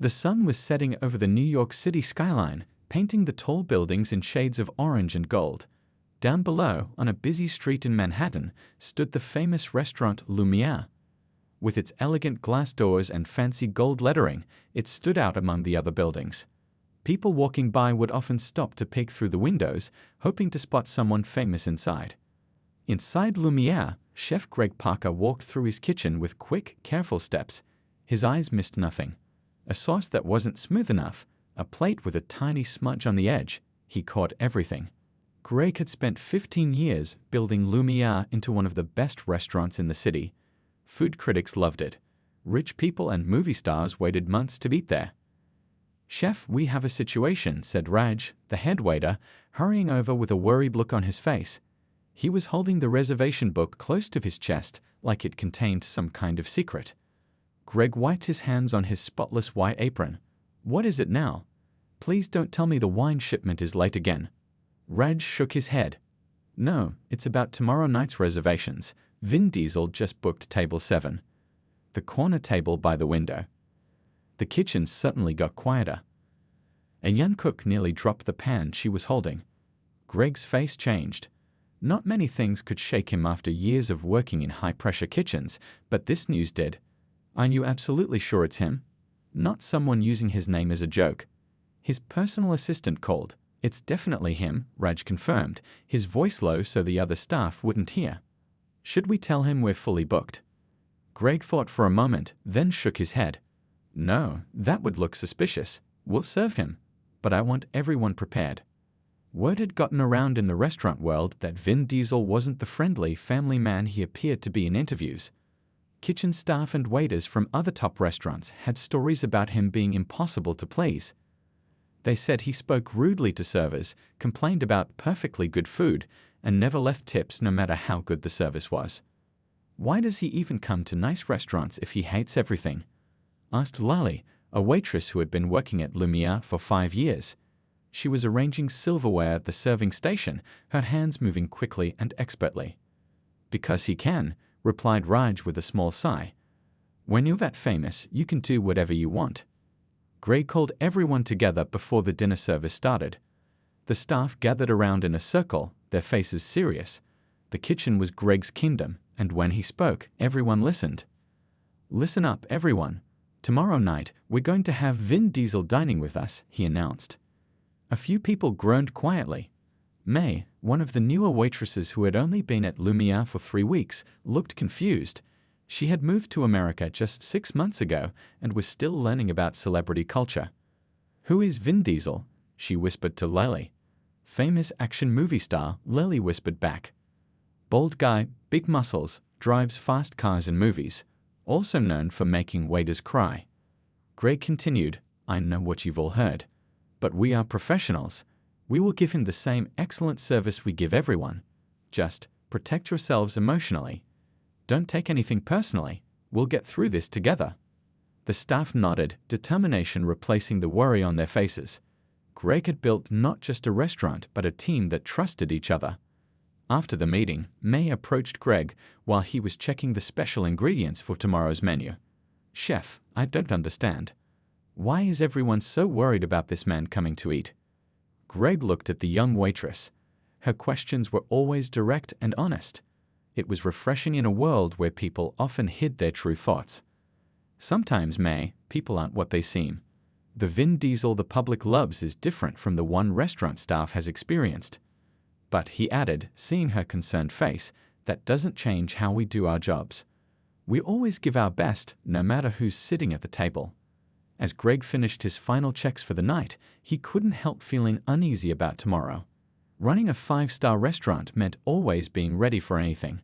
The sun was setting over the New York City skyline, painting the tall buildings in shades of orange and gold. Down below, on a busy street in Manhattan, stood the famous restaurant Lumiere. With its elegant glass doors and fancy gold lettering, it stood out among the other buildings. People walking by would often stop to peek through the windows, hoping to spot someone famous inside. Inside Lumiere, Chef Greg Parker walked through his kitchen with quick, careful steps. His eyes missed nothing. A sauce that wasn't smooth enough, a plate with a tiny smudge on the edge. He caught everything. Greg had spent 15 years building Lumiere into one of the best restaurants in the city. Food critics loved it. Rich people and movie stars waited months to eat there. "Chef, we have a situation," said Raj, the head waiter, hurrying over with a worried look on his face. He was holding the reservation book close to his chest, like it contained some kind of secret. Greg wiped his hands on his spotless white apron. "What is it now? Please don't tell me the wine shipment is late again." Raj shook his head. "No, it's about tomorrow night's reservations. Vin Diesel just booked table 7. The corner table by the window." The kitchen suddenly got quieter. A young cook nearly dropped the pan she was holding. Greg's face changed. Not many things could shake him after years of working in high-pressure kitchens, but this news did. "Are you absolutely sure it's him?" "Not someone using his name as a joke." His personal assistant called. "It's definitely him," Raj confirmed, his voice low so the other staff wouldn't hear. "Should we tell him we're fully booked?" Greg thought for a moment, then shook his head. "No, that would look suspicious. We'll serve him, but I want everyone prepared." Word had gotten around in the restaurant world that Vin Diesel wasn't the friendly family man he appeared to be in interviews. Kitchen staff and waiters from other top restaurants had stories about him being impossible to please. They said he spoke rudely to servers, complained about perfectly good food, and never left tips no matter how good the service was. "Why does he even come to nice restaurants if he hates everything?" asked Lally, a waitress who had been working at Lumiere for 5 years. She was arranging silverware at the serving station, her hands moving quickly and expertly. "Because he can," replied Raj with a small sigh. "When you're that famous, you can do whatever you want." Greg called everyone together before the dinner service started. The staff gathered around in a circle, their faces serious. The kitchen was Greg's kingdom, and when he spoke, everyone listened. "Listen up, everyone. Tomorrow night, we're going to have Vin Diesel dining with us," he announced. A few people groaned quietly. May, one of the newer waitresses who had only been at Lumiere for 3 weeks, looked confused. She had moved to America just 6 months ago and was still learning about celebrity culture. "Who is Vin Diesel?" she whispered to Lily. "Famous action movie star," Lily whispered back. "Bald guy, big muscles, drives fast cars in movies. Also known for making waiters cry." Greg continued, "I know what you've all heard. But we are professionals. We will give him the same excellent service we give everyone. Just protect yourselves emotionally. Don't take anything personally. We'll get through this together." The staff nodded, determination replacing the worry on their faces. Greg had built not just a restaurant, but a team that trusted each other. After the meeting, May approached Greg while he was checking the special ingredients for tomorrow's menu. "Chef, I don't understand. Why is everyone so worried about this man coming to eat?" Greg looked at the young waitress. Her questions were always direct and honest. It was refreshing in a world where people often hid their true thoughts. "Sometimes, May, people aren't what they seem. The Vin Diesel the public loves is different from the one restaurant staff has experienced." But he added, seeing her concerned face, "That doesn't change how we do our jobs. We always give our best, no matter who's sitting at the table." As Greg finished his final checks for the night, he couldn't help feeling uneasy about tomorrow. Running a 5-star restaurant meant always being ready for anything.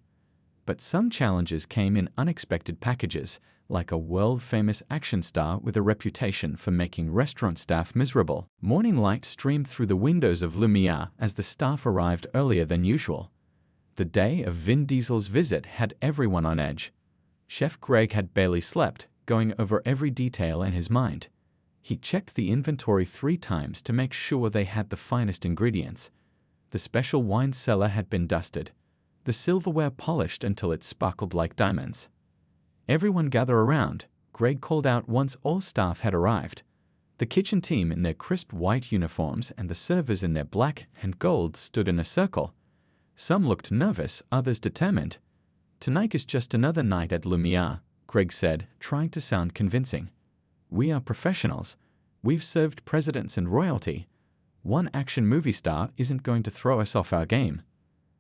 But some challenges came in unexpected packages, like a world-famous action star with a reputation for making restaurant staff miserable. Morning light streamed through the windows of Lumiere as the staff arrived earlier than usual. The day of Vin Diesel's visit had everyone on edge. Chef Greg had barely slept, going over every detail in his mind. He checked the inventory 3 times to make sure they had the finest ingredients. The special wine cellar had been dusted, the silverware polished until it sparkled like diamonds. "Everyone gather around," Greg called out once all staff had arrived. The kitchen team in their crisp white uniforms and the servers in their black and gold stood in a circle. Some looked nervous, others determined. "Tonight is just another night at Lumiere," Greg said, trying to sound convincing. "We are professionals. We've served presidents and royalty. One action movie star isn't going to throw us off our game."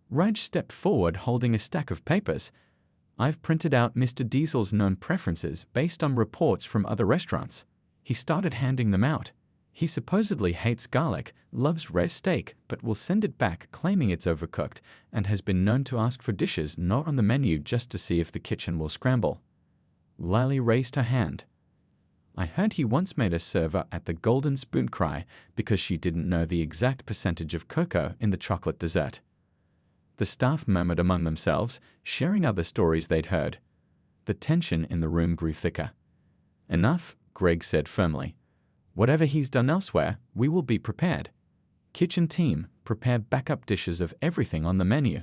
Raj stepped forward holding a stack of papers. "I've printed out Mr. Diesel's known preferences based on reports from other restaurants." He started handing them out. "He supposedly hates garlic, loves rare steak, but will send it back claiming it's overcooked, and has been known to ask for dishes not on the menu just to see if the kitchen will scramble." Lily raised her hand. "I heard he once made a server at the Golden Spoon cry because she didn't know the exact percentage of cocoa in the chocolate dessert." The staff murmured among themselves, sharing other stories they'd heard. The tension in the room grew thicker. "Enough," Greg said firmly. "Whatever he's done elsewhere, we will be prepared. Kitchen team, prepare backup dishes of everything on the menu.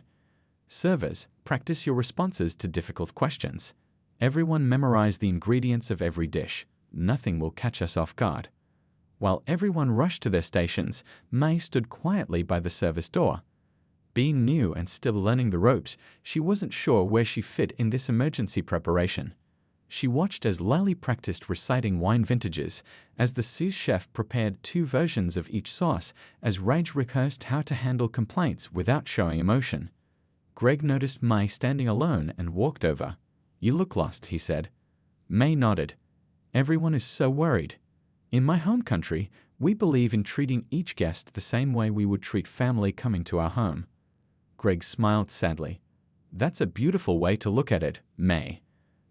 Servers, practice your responses to difficult questions. Everyone memorize the ingredients of every dish. Nothing will catch us off guard." While everyone rushed to their stations, May stood quietly by the service door. Being new and still learning the ropes, she wasn't sure where she fit in this emergency preparation. She watched as Lally practiced reciting wine vintages, as the sous chef prepared 2 versions of each sauce, as Raj rehearsed how to handle complaints without showing emotion. Greg noticed May standing alone and walked over. "You look lost," he said. May nodded. "Everyone is so worried. In my home country, we believe in treating each guest the same way we would treat family coming to our home." Greg smiled sadly. "That's a beautiful way to look at it, May.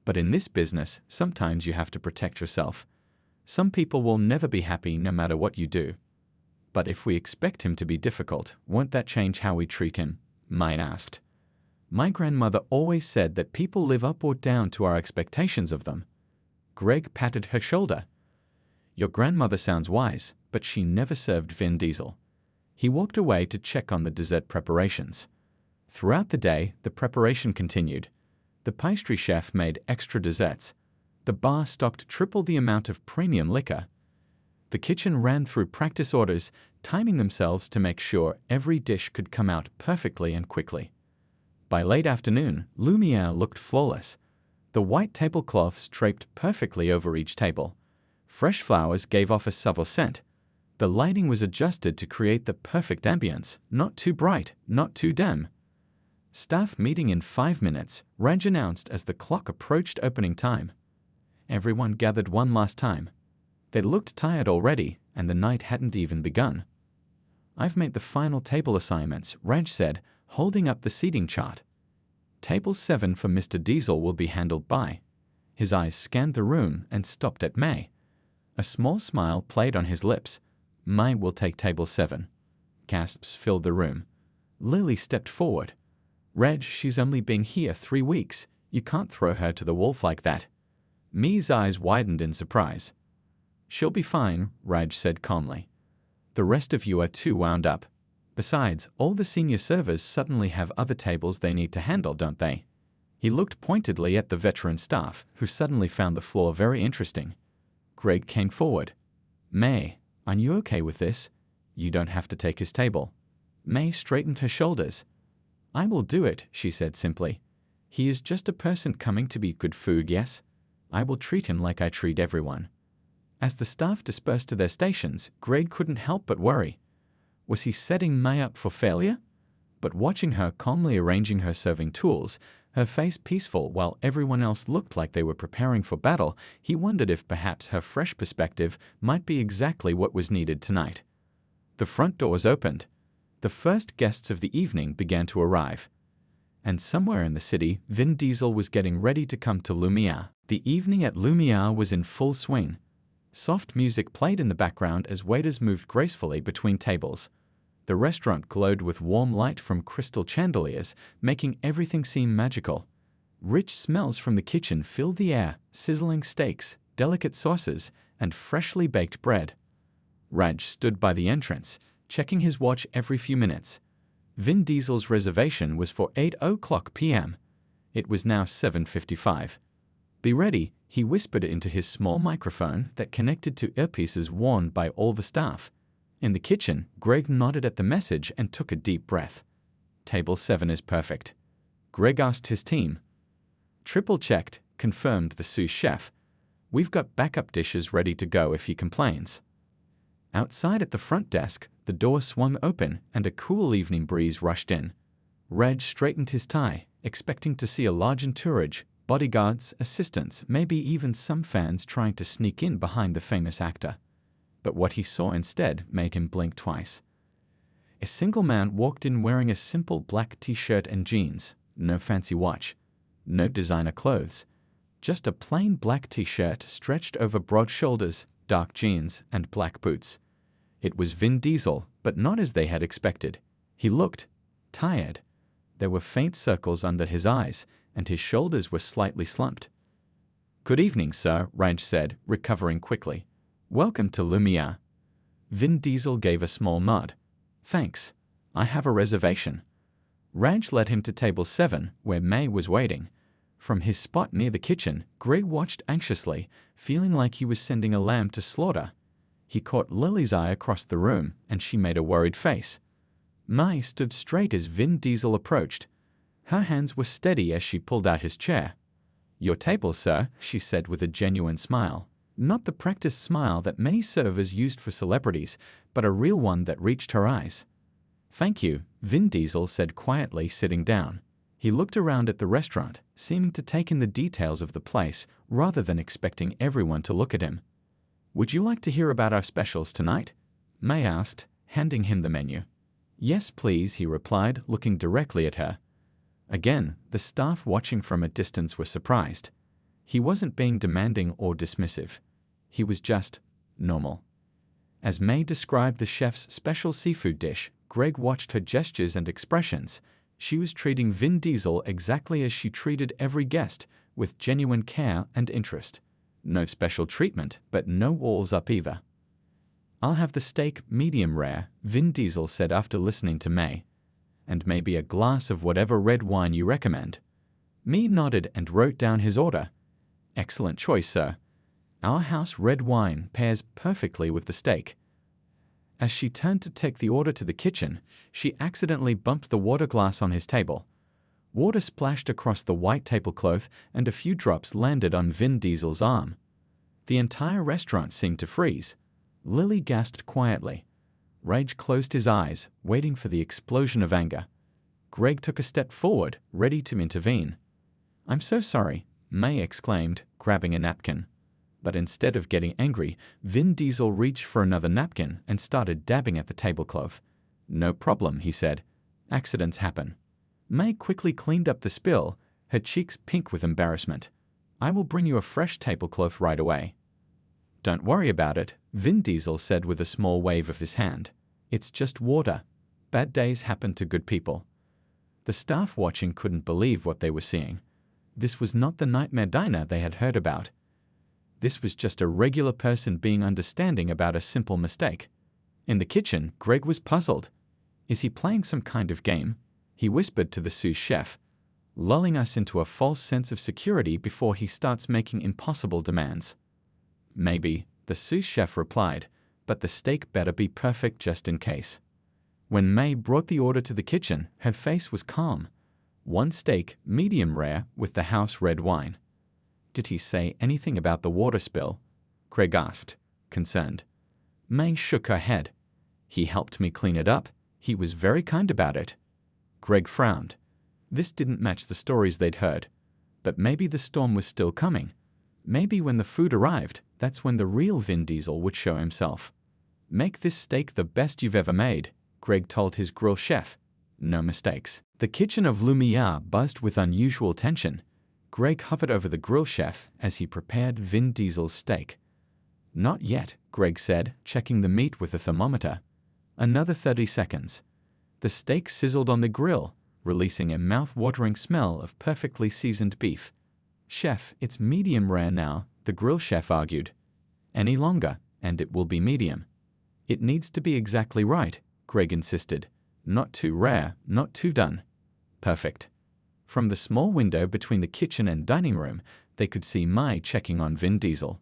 But in this business, sometimes you have to protect yourself. Some people will never be happy no matter what you do." "But if we expect him to be difficult, won't that change how we treat him?" May asked. "My grandmother always said that people live up or down to our expectations of them." Greg patted her shoulder. "Your grandmother sounds wise, but she never served Vin Diesel." He walked away to check on the dessert preparations. Throughout the day, the preparation continued. The pastry chef made extra desserts. The bar stocked triple the amount of premium liquor. The kitchen ran through practice orders, timing themselves to make sure every dish could come out perfectly and quickly. By late afternoon, Lumiere looked flawless. The white tablecloths draped perfectly over each table. Fresh flowers gave off a subtle scent. The lighting was adjusted to create the perfect ambience, not too bright, not too dim. "Staff meeting in 5 minutes," Raj announced as the clock approached opening time. Everyone gathered one last time. They looked tired already, and the night hadn't even begun. "I've made the final table assignments," Raj said, holding up the seating chart. "Table 7 for Mr. Diesel will be handled by." His eyes scanned the room and stopped at May. A small smile played on his lips. "May will take table 7. Gasps filled the room. Lily stepped forward. "Reg, she's only been here 3 weeks. You can't throw her to the wolf like that." Mee's eyes widened in surprise. "She'll be fine," Raj said calmly. "The rest of you are too wound up. Besides, all the senior servers suddenly have other tables they need to handle, don't they?" He looked pointedly at the veteran staff, who suddenly found the floor very interesting. Greg came forward. "May, are you okay with this? You don't have to take his table." May straightened her shoulders. "I will do it," she said simply. "He is just a person coming to be good food, yes? I will treat him like I treat everyone." As the staff dispersed to their stations, Greg couldn't help but worry. Was he setting May up for failure? But watching her calmly arranging her serving tools, her face peaceful while everyone else looked like they were preparing for battle, he wondered if perhaps her fresh perspective might be exactly what was needed tonight. The front doors opened. The first guests of the evening began to arrive. And somewhere in the city, Vin Diesel was getting ready to come to Lumiere. The evening at Lumiere was in full swing. Soft music played in the background as waiters moved gracefully between tables. The restaurant glowed with warm light from crystal chandeliers, making everything seem magical. Rich smells from the kitchen filled the air, sizzling steaks, delicate sauces, and freshly baked bread. Raj stood by the entrance, checking his watch every few minutes. Vin Diesel's reservation was for 8:00 p.m. It was now 7:55. "Be ready," He whispered into his small microphone that connected to earpieces worn by all the staff. In the kitchen, Greg nodded at the message and took a deep breath. "Table 7 is perfect." Greg asked his team. "Triple-checked," confirmed the sous chef. "We've got backup dishes ready to go if he complains." Outside at the front desk, the door swung open and a cool evening breeze rushed in. Reg straightened his tie, expecting to see a large entourage, bodyguards, assistants, maybe even some fans trying to sneak in behind the famous actor. But what he saw instead made him blink twice. A single man walked in wearing a simple black t-shirt and jeans, no fancy watch, no designer clothes, just a plain black t-shirt stretched over broad shoulders, dark jeans, and black boots. It was Vin Diesel, but not as they had expected. He looked tired. There were faint circles under his eyes, and his shoulders were slightly slumped. "Good evening, sir," Raj said, recovering quickly. "Welcome to Lumiere." Vin Diesel gave a small nod. "Thanks. I have a reservation." Raj led him to table 7, where May was waiting. From his spot near the kitchen, Greg watched anxiously, feeling like he was sending a lamb to slaughter. He caught Lily's eye across the room, and she made a worried face. May stood straight as Vin Diesel approached. Her hands were steady as she pulled out his chair. "Your table, sir," she said with a genuine smile. Not the practiced smile that many servers used for celebrities, but a real one that reached her eyes. "Thank you," Vin Diesel said quietly, sitting down. He looked around at the restaurant, seeming to take in the details of the place rather than expecting everyone to look at him. "Would you like to hear about our specials tonight?" May asked, handing him the menu. "Yes, please," he replied, looking directly at her. Again, the staff watching from a distance were surprised. He wasn't being demanding or dismissive. He was just normal. As May described the chef's special seafood dish, Greg watched her gestures and expressions. She was treating Vin Diesel exactly as she treated every guest, with genuine care and interest. No special treatment, but no walls up either. "I'll have the steak medium rare," Vin Diesel said after listening to May. "And maybe a glass of whatever red wine you recommend." May nodded and wrote down his order. "Excellent choice, sir. Our house red wine pairs perfectly with the steak." As she turned to take the order to the kitchen, she accidentally bumped the water glass on his table. Water splashed across the white tablecloth and a few drops landed on Vin Diesel's arm. The entire restaurant seemed to freeze. Lily gasped quietly. Rage closed his eyes, waiting for the explosion of anger. Greg took a step forward, ready to intervene. "I'm so sorry," May exclaimed, grabbing a napkin. But instead of getting angry, Vin Diesel reached for another napkin and started dabbing at the tablecloth. "No problem," he said. "Accidents happen." May quickly cleaned up the spill, her cheeks pink with embarrassment. "I will bring you a fresh tablecloth right away." "Don't worry about it," Vin Diesel said with a small wave of his hand. "It's just water. Bad days happen to good people." The staff watching couldn't believe what they were seeing. This was not the nightmare diner they had heard about. This was just a regular person being understanding about a simple mistake. In the kitchen, Greg was puzzled. Is he playing some kind of game? He whispered to the sous chef, lulling us into a false sense of security before he starts making impossible demands. "Maybe," the sous chef replied, "but the steak better be perfect just in case." When May brought the order to the kitchen, her face was calm. One steak, medium rare, with the house red wine. "Did he say anything about the water spill?" Greg asked, concerned. May shook her head. "He helped me clean it up. He was very kind about it." Greg frowned. This didn't match the stories they'd heard. But maybe the storm was still coming. Maybe when the food arrived, that's when the real Vin Diesel would show himself. "Make this steak the best you've ever made," Greg told his grill chef. No mistakes. The kitchen of Lumiere buzzed with unusual tension. Greg hovered over the grill chef as he prepared Vin Diesel's steak. "Not yet," Greg said, checking the meat with a thermometer. Another 30 seconds. The steak sizzled on the grill, releasing a mouth-watering smell of perfectly seasoned beef. "Chef, it's medium rare now," the grill chef argued. "Any longer, and it will be medium." "It needs to be exactly right," Greg insisted. "Not too rare, not too done." "Perfect." From the small window between the kitchen and dining room, They could see Mai checking on Vin Diesel.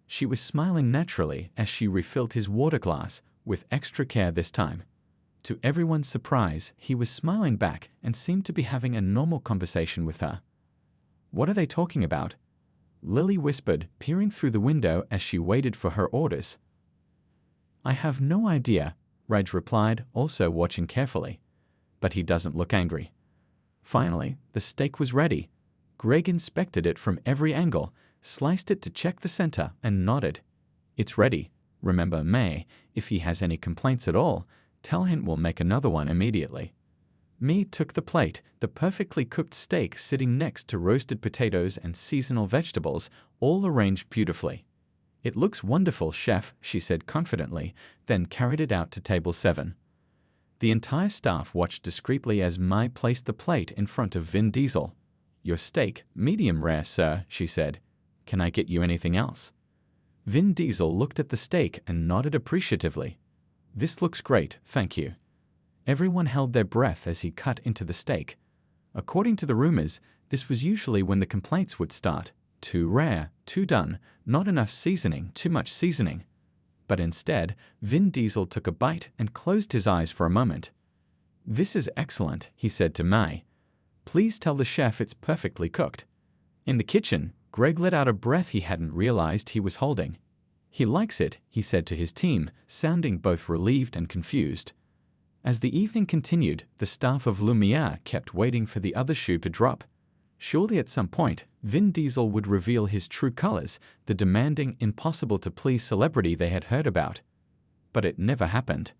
She was smiling naturally as she refilled his water glass, with extra care this time. To everyone's surprise, he was smiling back and seemed to be having a normal conversation with her. "What are they talking about?" Lily whispered, peering through the window as she waited for her orders. "I have no idea," Reg replied, also watching carefully. But he doesn't look angry. Finally, the steak was ready. Greg inspected it from every angle, sliced it to check the center, and nodded. "It's ready. Remember, May, if he has any complaints at all, tell him we'll make another one immediately." Mee took the plate, the perfectly cooked steak sitting next to roasted potatoes and seasonal vegetables, all arranged beautifully. "It looks wonderful, chef," she said confidently, then carried it out to table 7. The entire staff watched discreetly as Mai placed the plate in front of Vin Diesel. "Your steak, medium rare, sir," she said. "Can I get you anything else?" Vin Diesel looked at the steak and nodded appreciatively. "This looks great, thank you." Everyone held their breath as he cut into the steak. According to the rumors, this was usually when the complaints would start. Too rare, too done, not enough seasoning, too much seasoning. But instead, Vin Diesel took a bite and closed his eyes for a moment. "This is excellent," he said to Mai. "Please tell the chef it's perfectly cooked." In the kitchen, Greg let out a breath he hadn't realized he was holding. "He likes it," he said to his team, sounding both relieved and confused. As the evening continued, the staff of Lumiere kept waiting for the other shoe to drop. Surely at some point, Vin Diesel would reveal his true colors, the demanding, impossible-to-please celebrity they had heard about. But it never happened.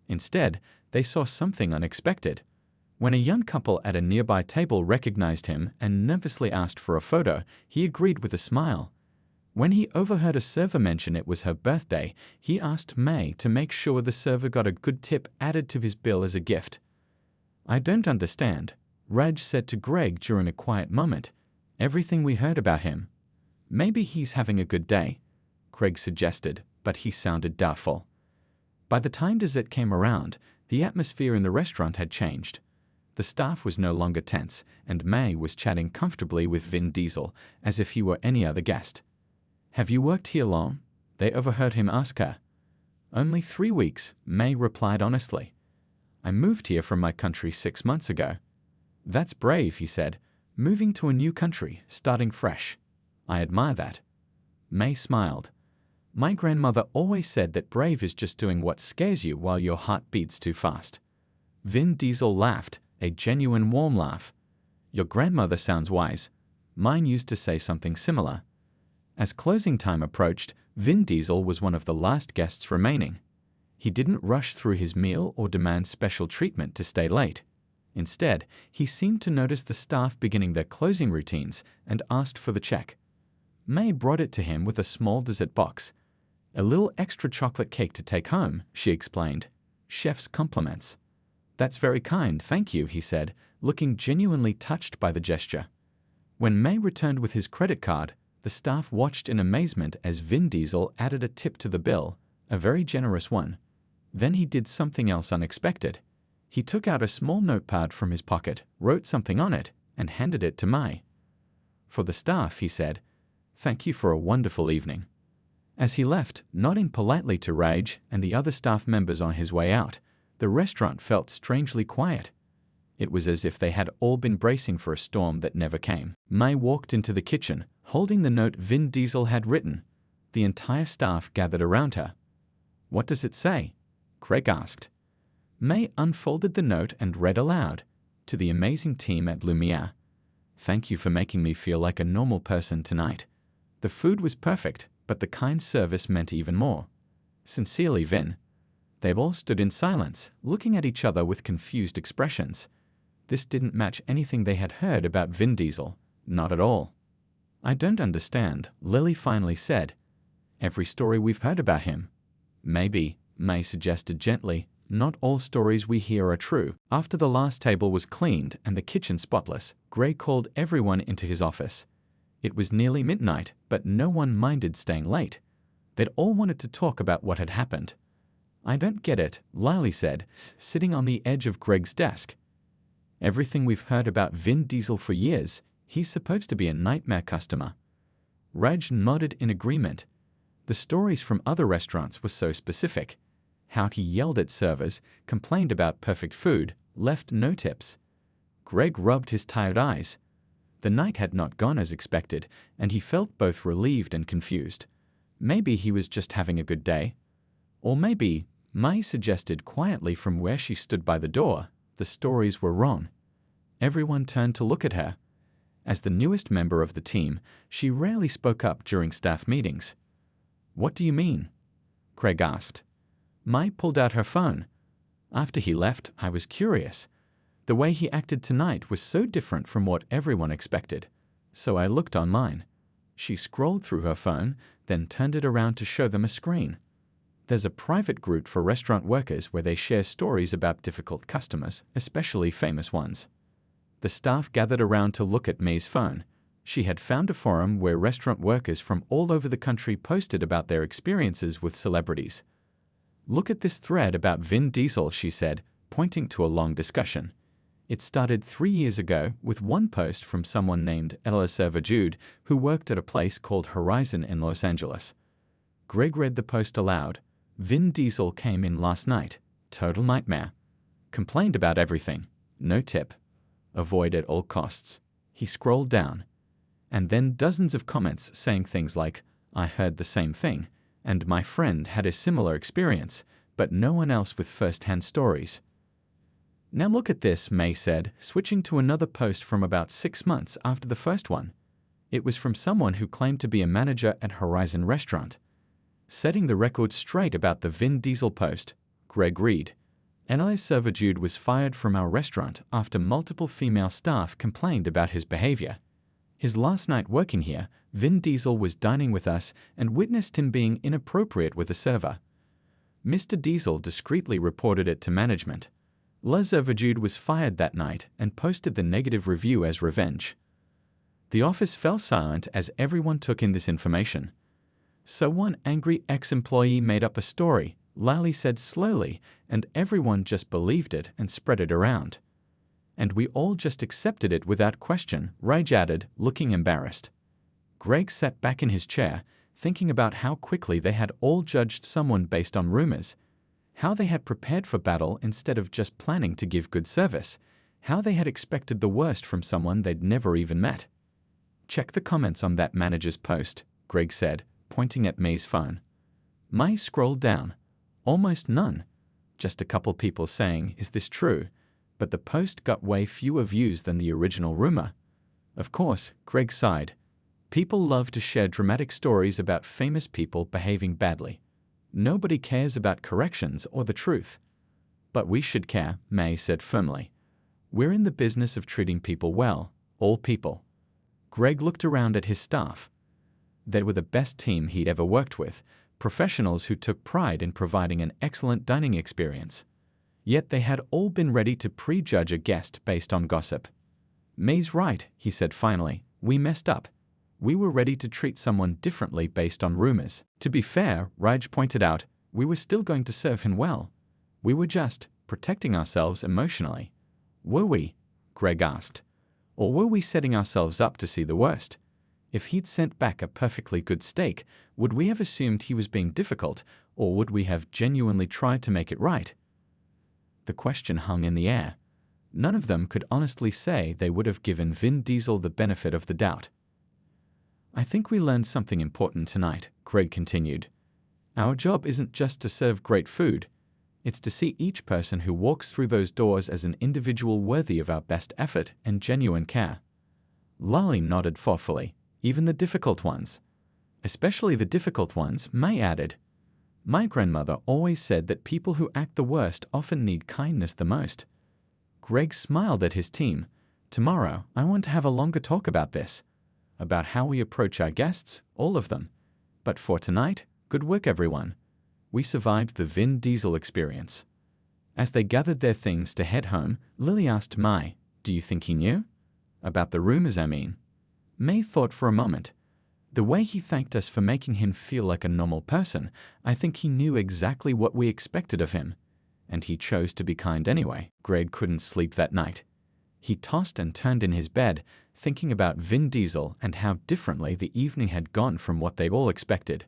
Instead, they saw something unexpected. When a young couple at a nearby table recognized him and nervously asked for a photo, he agreed with a smile. When he overheard a server mention it was her birthday, he asked May to make sure the server got a good tip added to his bill as a gift. "I don't understand," Raj said to Greg during a quiet moment. "Everything we heard about him." "Maybe he's having a good day," Greg suggested, but he sounded doubtful. By the time dessert came around, the atmosphere in the restaurant had changed. The staff was no longer tense, and May was chatting comfortably with Vin Diesel, as if he were any other guest. "Have you worked here long?" they overheard him ask her. "Only 3 weeks," May replied honestly. "I moved here from my country 6 months ago." "That's brave," he said, "moving to a new country, starting fresh. I admire that." May smiled. "My grandmother always said that brave is just doing what scares you while your heart beats too fast." Vin Diesel laughed, a genuine warm laugh. "Your grandmother sounds wise. Mine used to say something similar." As closing time approached, Vin Diesel was one of the last guests remaining. He didn't rush through his meal or demand special treatment to stay late. Instead, he seemed to notice the staff beginning their closing routines and asked for the check. May brought it to him with a small dessert box. "A little extra chocolate cake to take home," she explained. "Chef's compliments." "That's very kind, thank you," he said, looking genuinely touched by the gesture. When May returned with his credit card, the staff watched in amazement as Vin Diesel added a tip to the bill, a very generous one. Then he did something else unexpected. He took out a small notepad from his pocket, wrote something on it, and handed it to Mai. "For the staff," he said, "thank you for a wonderful evening." As he left, nodding politely to Raj and the other staff members on his way out, the restaurant felt strangely quiet. It was as if they had all been bracing for a storm that never came. Mai walked into the kitchen, holding the note Vin Diesel had written. The entire staff gathered around her. "What does it say?" Greg asked. May unfolded the note and read aloud. "To the amazing team at Lumiere. Thank you for making me feel like a normal person tonight. The food was perfect, but the kind service meant even more. Sincerely, Vin." They all stood in silence, looking at each other with confused expressions. This didn't match anything they had heard about Vin Diesel. Not at all. "I don't understand," Lily finally said. "Every story we've heard about him." "Maybe," May suggested gently, "not all stories we hear are true." After the last table was cleaned and the kitchen spotless, Gray called everyone into his office. It was nearly midnight, but no one minded staying late. They'd all wanted to talk about what had happened. "I don't get it," Lily said, sitting on the edge of Greg's desk. "Everything we've heard about Vin Diesel for years, he's supposed to be a nightmare customer. Raj nodded in agreement. The stories from other restaurants were so specific. How he yelled at servers, complained about perfect food, left no tips. Greg rubbed his tired eyes. The night had not gone as expected, and he felt both relieved and confused. Maybe he was just having a good day. Or maybe, Mai suggested quietly from where she stood by the door, the stories were wrong. Everyone turned to look at her. As the newest member of the team, she rarely spoke up during staff meetings. "What do you mean?" Craig asked. Mai pulled out her phone. "After he left, I was curious. The way he acted tonight was so different from what everyone expected. So I looked online." She scrolled through her phone, then turned it around to show them a screen. There's a private group for restaurant workers where they share stories about difficult customers, especially famous ones. The staff gathered around to look at Mai's phone. She had found a forum where restaurant workers from all over the country posted about their experiences with celebrities. "Look at this thread about Vin Diesel," she said, pointing to a long discussion. It started 3 years ago with one post from someone named Ella Servajude who worked at a place called Horizon in Los Angeles. Greg read the post aloud. "Vin Diesel came in last night. Total nightmare. Complained about everything. No tip. Avoid at all costs." He scrolled down. And then dozens of comments saying things like, "I heard the same thing," and "My friend had a similar experience," but no one else with first-hand stories. "Now look at this," Mai said, switching to another post from about 6 months after the first one. It was from someone who claimed to be a manager at Horizon Restaurant. Setting the record straight about the Vin Diesel post, Greg read, "Ella Servajude was fired from our restaurant after multiple female staff complained about his behavior. His last night working here, Vin Diesel was dining with us and witnessed him being inappropriate with a server. Mr. Diesel discreetly reported it to management. La Servajude was fired that night and posted the negative review as revenge." The office fell silent as everyone took in this information. "So one angry ex-employee made up a story," Lally said slowly, "and everyone just believed it and spread it around. And we all just accepted it without question," Raj added, looking embarrassed. Greg sat back in his chair, thinking about how quickly they had all judged someone based on rumors, how they had prepared for battle instead of just planning to give good service, how they had expected the worst from someone they'd never even met. "Check the comments on that manager's post," Greg said, pointing at Mai's phone. Mai scrolled down. Almost none. Just a couple people saying, "Is this true?" But the post got way fewer views than the original rumor. Of course, Greg sighed. People love to share dramatic stories about famous people behaving badly. Nobody cares about corrections or the truth. "But we should care," Mai said firmly. "We're in the business of treating people well, all people." Greg looked around at his staff. They were the best team he'd ever worked with, professionals who took pride in providing an excellent dining experience. Yet they had all been ready to prejudge a guest based on gossip. "Mai's right," he said finally. "We messed up. We were ready to treat someone differently based on rumors." To be fair, Raj pointed out, we were still going to serve him well. We were just protecting ourselves emotionally. Were we? Greg asked. Or were we setting ourselves up to see the worst? If he'd sent back a perfectly good steak, would we have assumed he was being difficult, or would we have genuinely tried to make it right? The question hung in the air. None of them could honestly say they would have given Vin Diesel the benefit of the doubt. "I think we learned something important tonight," Greg continued. "Our job isn't just to serve great food. It's to see each person who walks through those doors as an individual worthy of our best effort and genuine care." Lally nodded thoughtfully. "Even the difficult ones." "Especially the difficult ones," Mai added. "My grandmother always said that people who act the worst often need kindness the most." Greg smiled at his team. "Tomorrow, I want to have a longer talk about this. About how we approach our guests, all of them. But for tonight, good work everyone. We survived the Vin Diesel experience." As they gathered their things to head home, Lily asked Mai, "Do you think he knew? About the rumors, I mean." Mai thought for a moment. "The way he thanked us for making him feel like a normal person, I think he knew exactly what we expected of him. And he chose to be kind anyway." Greg couldn't sleep that night. He tossed and turned in his bed, thinking about Vin Diesel and how differently the evening had gone from what they all expected.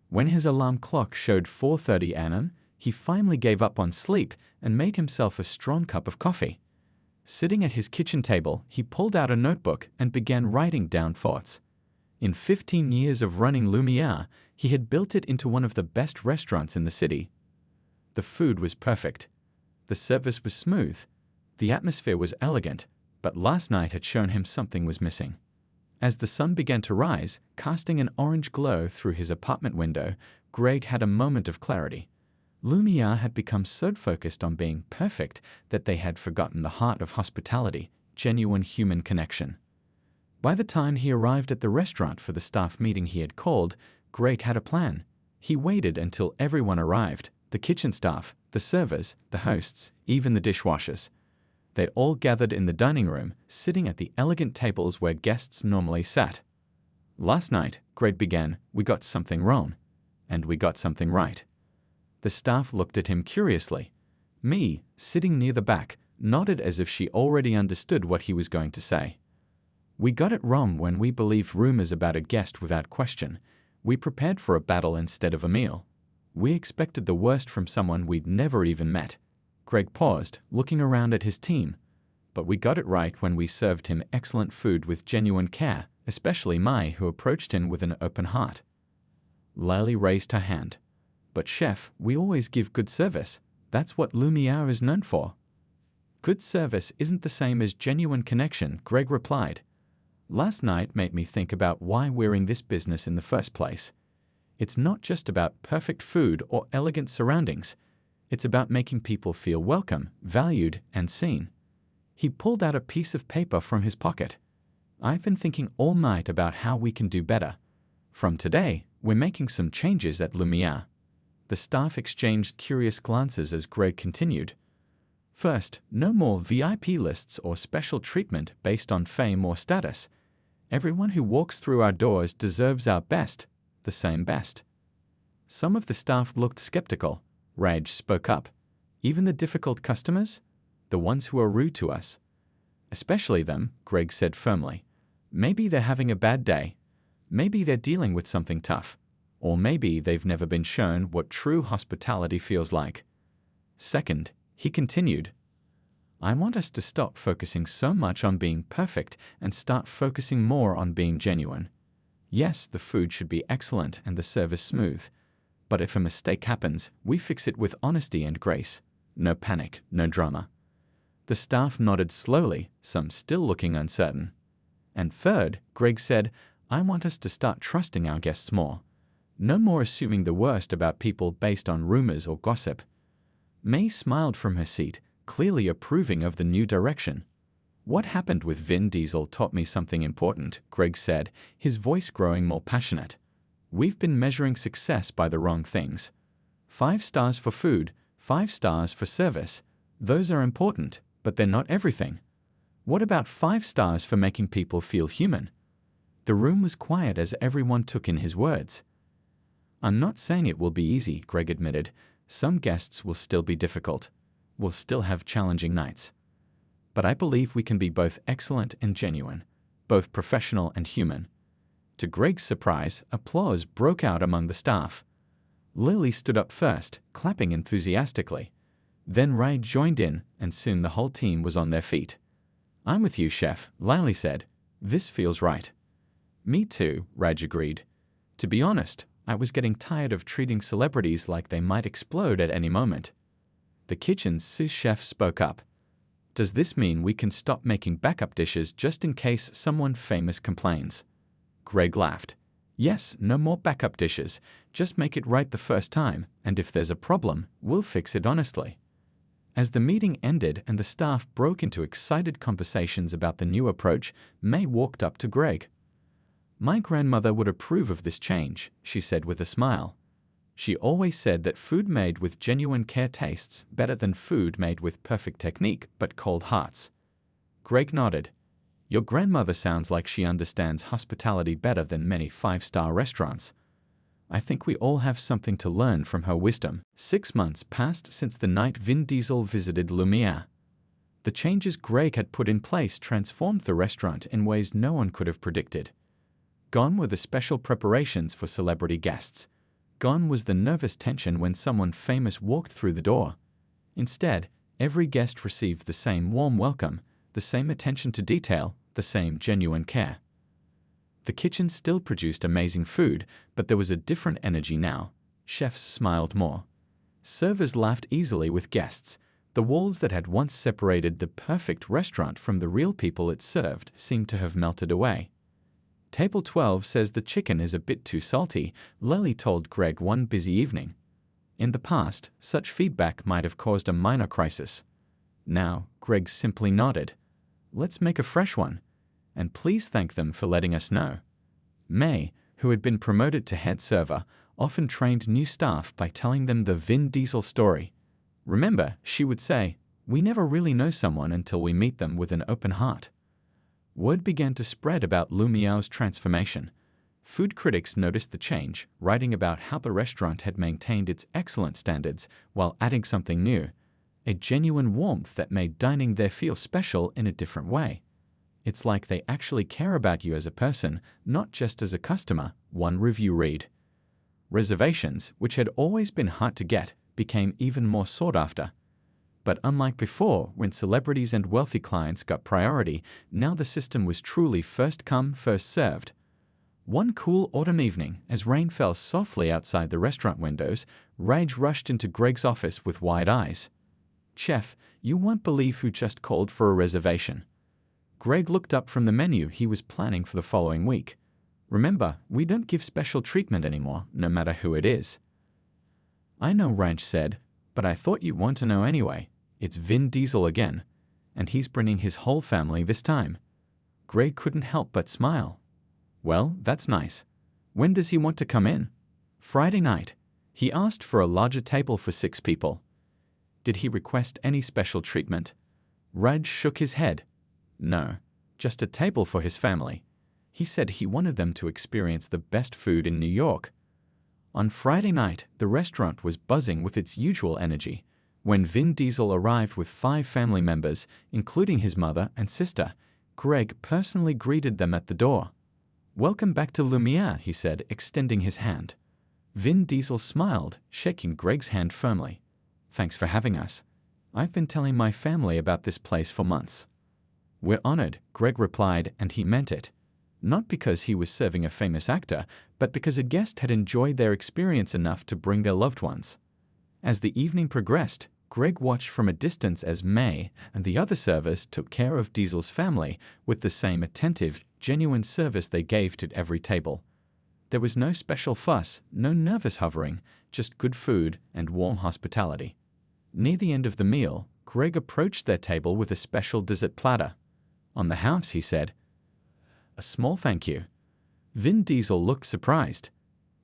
When his alarm clock showed 4:30 a.m., he finally gave up on sleep and made himself a strong cup of coffee. Sitting at his kitchen table, he pulled out a notebook and began writing down thoughts. In 15 years of running Lumiere, he had built it into one of the best restaurants in the city. The food was perfect. The service was smooth. The atmosphere was elegant, but last night had shown him something was missing. As the sun began to rise, casting an orange glow through his apartment window, Greg had a moment of clarity. Lumiere had become so focused on being perfect that they had forgotten the heart of hospitality, genuine human connection. By the time he arrived at the restaurant for the staff meeting he had called, Greg had a plan. He waited until everyone arrived, the kitchen staff, the servers, the hosts, even the dishwashers. They all gathered in the dining room, sitting at the elegant tables where guests normally sat. Last night, Greg began, we got something wrong. And we got something right. The staff looked at him curiously. Me, sitting near the back, nodded as if she already understood what he was going to say. We got it wrong when we believed rumors about a guest without question. We prepared for a battle instead of a meal. We expected the worst from someone we'd never even met. Greg paused, looking around at his team. But we got it right when we served him excellent food with genuine care, especially Mai, who approached him with an open heart. Lily raised her hand. But chef, we always give good service. That's what Lumiere is known for. Good service isn't the same as genuine connection, Greg replied. Last night made me think about why we're in this business in the first place. It's not just about perfect food or elegant surroundings. It's about making people feel welcome, valued, and seen. He pulled out a piece of paper from his pocket. I've been thinking all night about how we can do better. From today, we're making some changes at Lumiere. The staff exchanged curious glances as Greg continued. First, no more VIP lists or special treatment based on fame or status. Everyone who walks through our doors deserves our best, the same best. Some of the staff looked skeptical. Raj spoke up. Even the difficult customers? The ones who are rude to us? Especially them, Greg said firmly. Maybe they're having a bad day. Maybe they're dealing with something tough. Or maybe they've never been shown what true hospitality feels like. Second, he continued, I want us to stop focusing so much on being perfect and start focusing more on being genuine. Yes, the food should be excellent and the service smooth. But if a mistake happens, we fix it with honesty and grace. No panic, no drama. The staff nodded slowly, some still looking uncertain. And third, Greg said, I want us to start trusting our guests more. No more assuming the worst about people based on rumors or gossip. May smiled from her seat, clearly approving of the new direction. What happened with Vin Diesel taught me something important, Greg said, his voice growing more passionate. We've been measuring success by the wrong things. 5 stars for food, 5 stars for service. Those are important, but they're not everything. What about 5 stars for making people feel human? The room was quiet as everyone took in his words. I'm not saying it will be easy, Greg admitted. Some guests will still be difficult. We'll still have challenging nights. But I believe we can be both excellent and genuine, both professional and human. To Greg's surprise, applause broke out among the staff. Lily stood up first, clapping enthusiastically. Then Ray joined in, and soon the whole team was on their feet. I'm with you, chef, Lily said. This feels right. Me too, Raj agreed. To be honest, I was getting tired of treating celebrities like they might explode at any moment. The kitchen's sous chef spoke up. Does this mean we can stop making backup dishes just in case someone famous complains? Greg laughed. Yes, no more backup dishes. Just make it right the first time, and if there's a problem, we'll fix it honestly. As the meeting ended and the staff broke into excited conversations about the new approach, May walked up to Greg. My grandmother would approve of this change, she said with a smile. She always said that food made with genuine care tastes better than food made with perfect technique but cold hearts. Greg nodded. Your grandmother sounds like she understands hospitality better than many 5-star restaurants. I think we all have something to learn from her wisdom. 6 months passed since the night Vin Diesel visited Lumiere. The changes Greg had put in place transformed the restaurant in ways no one could have predicted. Gone were the special preparations for celebrity guests. Gone was the nervous tension when someone famous walked through the door. Instead, every guest received the same warm welcome, the same attention to detail, the same genuine care. The kitchen still produced amazing food, but there was a different energy now. Chefs smiled more. Servers laughed easily with guests. The walls that had once separated the perfect restaurant from the real people it served seemed to have melted away. Table 12 says the chicken is a bit too salty, Lily told Greg one busy evening. In the past, such feedback might have caused a minor crisis. Now, Greg simply nodded. Let's make a fresh one. And please thank them for letting us know. May, who had been promoted to head server, often trained new staff by telling them the Vin Diesel story. Remember, she would say, we never really know someone until we meet them with an open heart. Word began to spread about Lu Miao's transformation. Food critics noticed the change, writing about how the restaurant had maintained its excellent standards while adding something new, a genuine warmth that made dining there feel special in a different way. It's like they actually care about you as a person, not just as a customer, one review read. Reservations, which had always been hard to get, became even more sought after. But unlike before, when celebrities and wealthy clients got priority, now the system was truly first come, first served. One cool autumn evening, as rain fell softly outside the restaurant windows, Raj rushed into Greg's office with wide eyes. Chef, you won't believe who just called for a reservation. Greg looked up from the menu he was planning for the following week. Remember, we don't give special treatment anymore, no matter who it is. I know, Raj said, but I thought you'd want to know anyway. It's Vin Diesel again, and he's bringing his whole family this time. Greg couldn't help but smile. Well, that's nice. When does he want to come in? Friday night. He asked for a larger table for 6 people. Did he request any special treatment? Raj shook his head. No, just a table for his family. He said he wanted them to experience the best food in New York. On Friday night, the restaurant was buzzing with its usual energy. When Vin Diesel arrived with 5 family members, including his mother and sister, Greg personally greeted them at the door. Welcome back to Lumiere, he said, extending his hand. Vin Diesel smiled, shaking Greg's hand firmly. Thanks for having us. I've been telling my family about this place for months. We're honored, Greg replied, and he meant it. Not because he was serving a famous actor, but because a guest had enjoyed their experience enough to bring their loved ones. As the evening progressed, Greg watched from a distance as May and the other servers took care of Diesel's family with the same attentive, genuine service they gave to every table. There was no special fuss, no nervous hovering, just good food and warm hospitality. Near the end of the meal, Greg approached their table with a special dessert platter. On the house, he said. A small thank you. Vin Diesel looked surprised.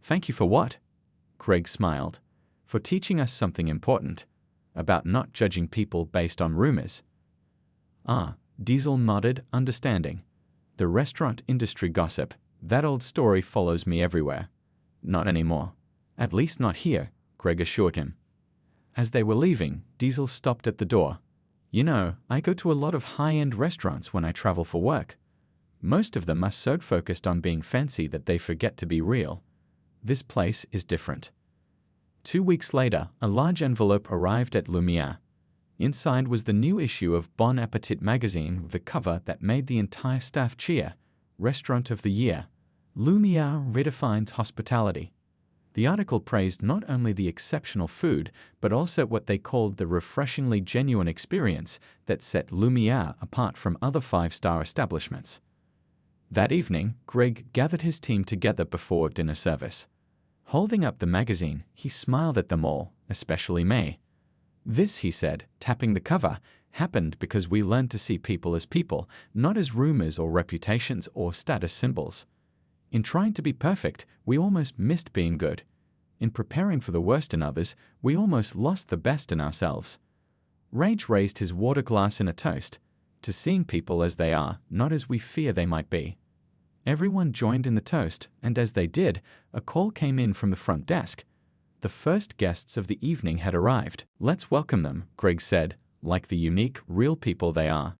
Thank you for what? Greg smiled. For teaching us something important. About not judging people based on rumors. Ah, Diesel nodded, understanding. The restaurant industry gossip, that old story follows me everywhere. Not anymore. At least not here, Greg assured him. As they were leaving, Diesel stopped at the door. You know, I go to a lot of high-end restaurants when I travel for work. Most of them are so focused on being fancy that they forget to be real. This place is different. 2 weeks later, a large envelope arrived at Lumiere. Inside was the new issue of Bon Appetit magazine with a cover that made the entire staff cheer. Restaurant of the Year. Lumiere redefines hospitality. The article praised not only the exceptional food, but also what they called the refreshingly genuine experience that set Lumiere apart from other 5-star establishments. That evening, Greg gathered his team together before dinner service. Holding up the magazine, he smiled at them all, especially May. This, he said, tapping the cover, happened because we learned to see people as people, not as rumors or reputations or status symbols. In trying to be perfect, we almost missed being good. In preparing for the worst in others, we almost lost the best in ourselves. Rage raised his water glass in a toast, to seeing people as they are, not as we fear they might be. Everyone joined in the toast, and as they did, a call came in from the front desk. The first guests of the evening had arrived. Let's welcome them, Greg said, like the unique, real people they are.